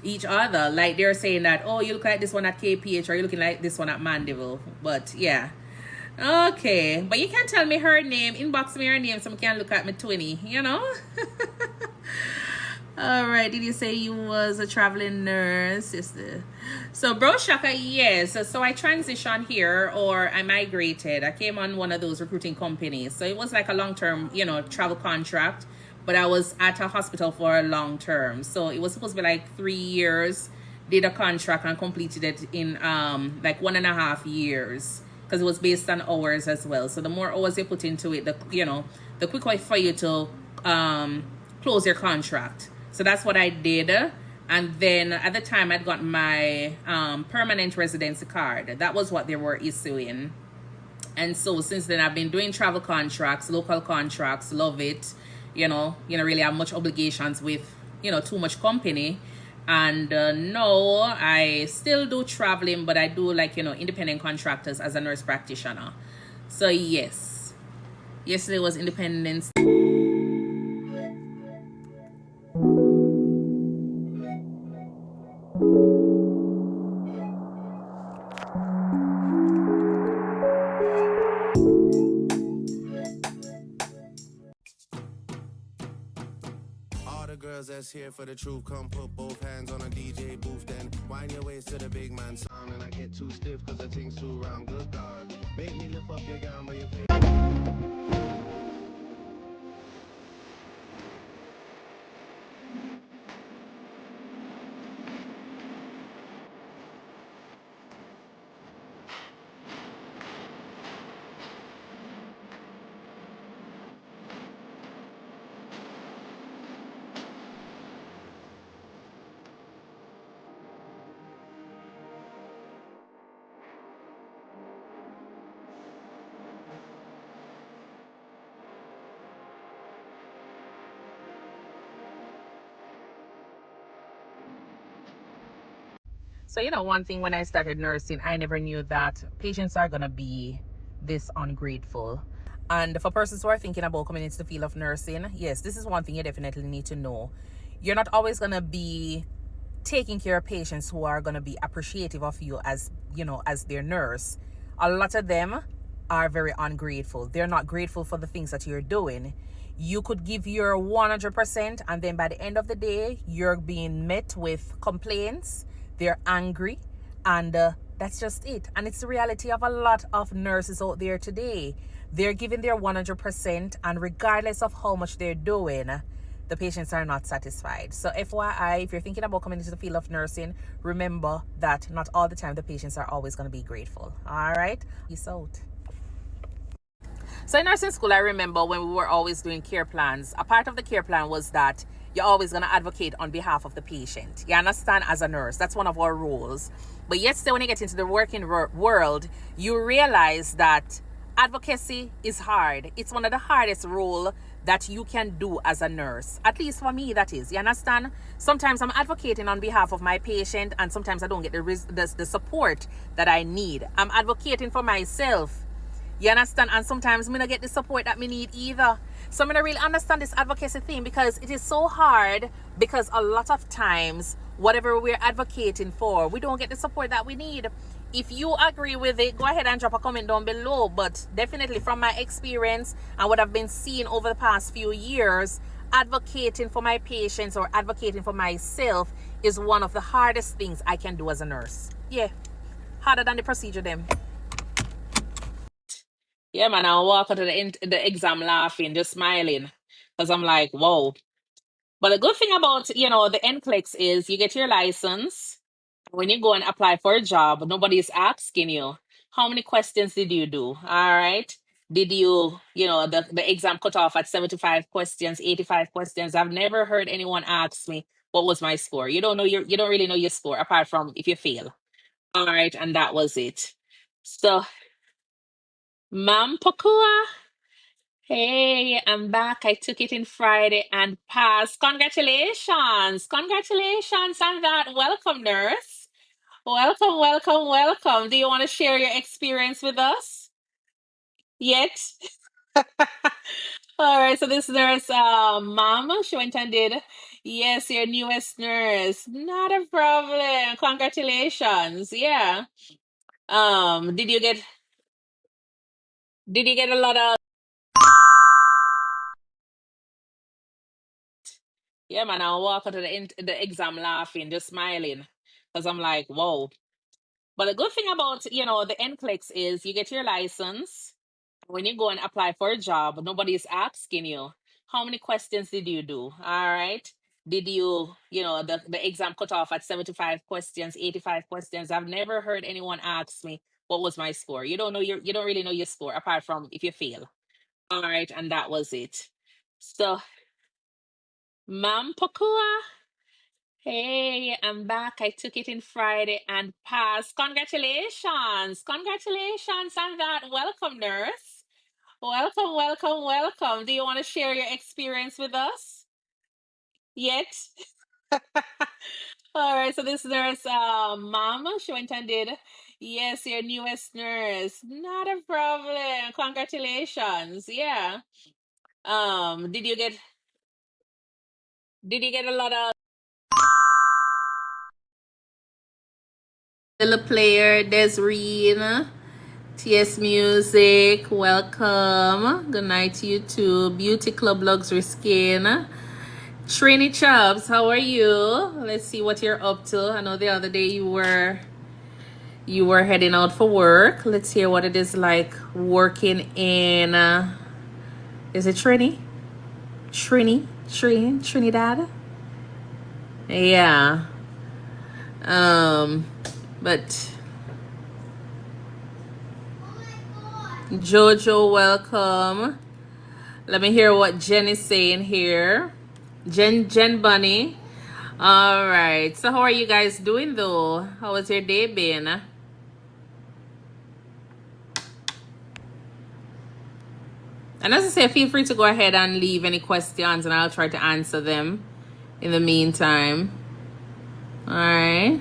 each other. Like they're saying that, oh, you look like this one at KPH or you're looking like this one at Mandeville. But yeah. Okay. But you can tell me her name, inbox me her name so I can look at my 20, you know? All right. Did you say you was a traveling nurse? So, Bro Shaka, yes. So I transitioned here, or I migrated. I came on one of those recruiting companies. So it was like a long term, travel contract. But I was at a hospital for a long term. So it was supposed to be like 3 years. Did a contract and completed it in like 1.5 years because it was based on hours as well. So the more hours you put into it, the quicker for you to close your contract. So that's what I did. And then at the time, I'd got my permanent residency card. That was what they were issuing. And so since then, I've been doing travel contracts, local contracts, love it. Really have much obligations with, too much company. And no, I still do traveling, but I do like, independent contractors as a nurse practitioner. So yes, yesterday was Independence. All the girls that's here for the truth, come put both hands on a DJ booth, then wind your waist to the big man sound. And I get too stiff cause the thing's too round. Good God, make me lift up your gown by your face. So, one thing when I started nursing, I never knew that patients are going to be this ungrateful. And for persons who are thinking about coming into the field of nursing, yes, this is one thing you definitely need to know. You're not always going to be taking care of patients who are going to be appreciative of you as their nurse. A lot of them are very ungrateful. They're not grateful for the things that you're doing. You could give your 100%, and then by the end of the day, you're being met with complaints. They're angry, and that's just it. And it's the reality of a lot of nurses out there today. They're giving their 100%, and regardless of how much they're doing, the patients are not satisfied. So FYI, if you're thinking about coming into the field of nursing, remember that not all the time the patients are always going to be grateful. All right? Peace out. So in nursing school, I remember when we were always doing care plans, a part of the care plan was that you're always going to advocate on behalf of the patient. You understand, as a nurse, that's one of our roles. But yet still, when you get into the working world, you realize that advocacy is hard. It's one of the hardest roles that you can do as a nurse. At least for me, that is. You understand? Sometimes I'm advocating on behalf of my patient, and sometimes I don't get the support that I need. I'm advocating for myself. You understand? And sometimes me not get the support that me need either. So I don't really understand this advocacy thing, because it is so hard, because a lot of times whatever we're advocating for, we don't get the support that we need. If you agree with it, go ahead and drop a comment down below. But definitely from my experience and what I've been seeing over the past few years, advocating for my patients or advocating for myself is one of the hardest things I can do as a nurse. Yeah, harder than the procedure them. Yeah, man, I walk out of the exam laughing, just smiling, because I'm like, whoa. But the good thing about, the NCLEX is you get your license. When you go and apply for a job, nobody's asking you, how many questions did you do? All right. Did you, the exam cut off at 75 questions, 85 questions? I've never heard anyone ask me, what was my score? You don't really know your score apart from if you fail. All right. And that was it. So, Mam Pokua. Hey, I'm back. I took it in Friday and passed. Congratulations. Congratulations on that. Welcome, nurse. Welcome, welcome, welcome. Do you want to share your experience with us yet? All right, so this nurse, mom, she went and did, Yes, your newest nurse. Not a problem. Congratulations. Yeah. Did you get a lot of? Yeah, man, I walk out of the exam laughing, just smiling. Because I'm like, whoa. But the good thing about, the NCLEX is you get your license. When you go and apply for a job, nobody is asking you, how many questions did you do? All right. Did you, the exam cut off at 75 questions, 85 questions? I've never heard anyone ask me what was my score. You don't really know your score apart from if you fail. All right, and that was it. So, Mam Pokua, hey, I'm back. I took it in Friday and passed. Congratulations. Congratulations on that. Welcome, nurse. Welcome, welcome, welcome. Do you want to share your experience with us yet? All right, so this nurse, mom, she went and did. Yes, your newest nurse. Not a problem. Congratulations. Yeah. Um, did you get did you get a lot of little player, Desreen? TS Music, welcome. Good night to you too. Beauty Club Luxury Skin. Trini Chubbs, how are you? Let's see what you're up to. I know the other day you were heading out for work. Let's hear what it is like working in is it Trinidad? Yeah. But Jojo, welcome. Let me hear what Jen is saying here. Jen Bunny. All right. So how are you guys doing though? How has your day been? And as I say, feel free to go ahead and leave any questions and I'll try to answer them in the meantime. All right.